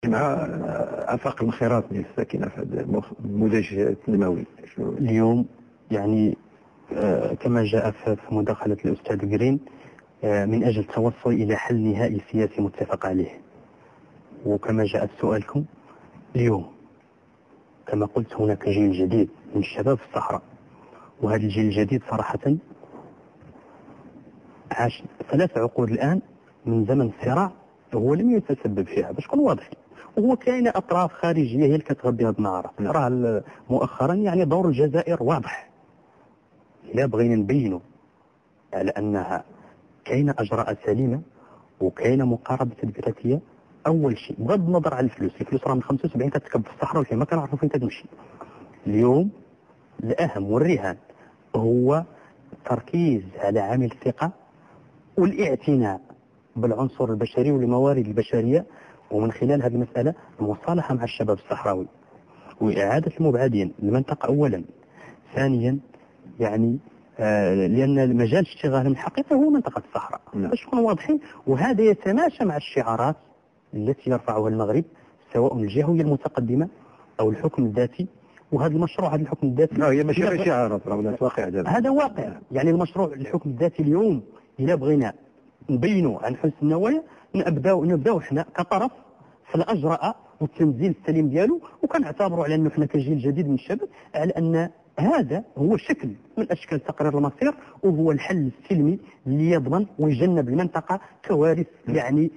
مع آفاق الانخراط الساكنة في هذا النموذج التنموي. اليوم يعني كما جاء في مداخلة الأستاذ جرين، من أجل التوصل إلى حل نهائي سياسي متفق عليه، وكما جاء سؤالكم اليوم كما قلت هناك جيل جديد من الشباب في الصحراء، وهذا الجيل الجديد صراحة عاش 3 عقود الآن من زمن الصراع هو لم يتسبب فيها باش نكون واضحين، وهو كاين أطراف خارجية هي اللي كتغذي هذه النهار. راه مؤخرا يعني دور الجزائر واضح، لا بغينا نبينوا على أنها كاين أجراء سليمة وكاين مقاربة ديمقراطية. أول شيء بغض النظر عن الفلوس راه من 75 كتركب في الصحراء وفين ما كنعرفوا فين تمشي. اليوم الأهم والرهان هو التركيز على عامل الثقة والاعتناء بالعنصر البشري والموارد البشرية، ومن خلال هذه المسألة المصالحة مع الشباب الصحراوي وإعادة المبعدين للمنطقة أولا. ثانيا يعني لأن مجال اشتغالهم الحقيقي هو منطقة الصحراء باش نكونوا واضحين، وهذا يتماشى مع الشعارات التي يرفعها المغرب سواء الجهوية المتقدمة أو الحكم الذاتي. وهذا المشروع، هذا الحكم الذاتي هي ماشي شعارات، واقع هذا واقع. يعني المشروع الحكم الذاتي اليوم إذا بغينا نبينوا عن حسن النوايا نبداو حنا كطرف في الأجراء والتنزيل السليم ديالو، وكنعتبروا على أنه حنا كجيل جديد من الشباب على أن هذا هو شكل من أشكال تقرير المصير، وهو الحل السلمي اللي يضمن ويجنب المنطقة كوارث، يعني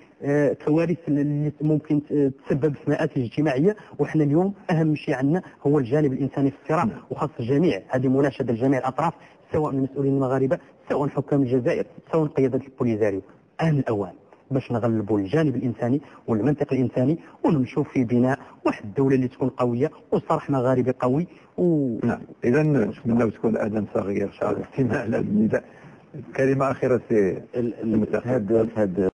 كوارث اللي ممكن تسبب في مآسي اجتماعية. وإحنا اليوم أهم شيء عندنا هو الجانب الإنساني في الصراع، وخاص الجميع. هذه مناشدة لجميع الأطراف سواء المسؤولين المغاربة سواء حكام الجزائر سواء قيادة البوليزاريو. آن الأوان باش نغلبوا الجانب الإنساني والمنطق الإنساني ونمشوا في بناء واحد الدولة اللي تكون قوية وصرح مغاربي قوي. نعم، إذا نتمنى تكون أذان صغير استماع للنداء. كلمة أخيرة سي المتحدث.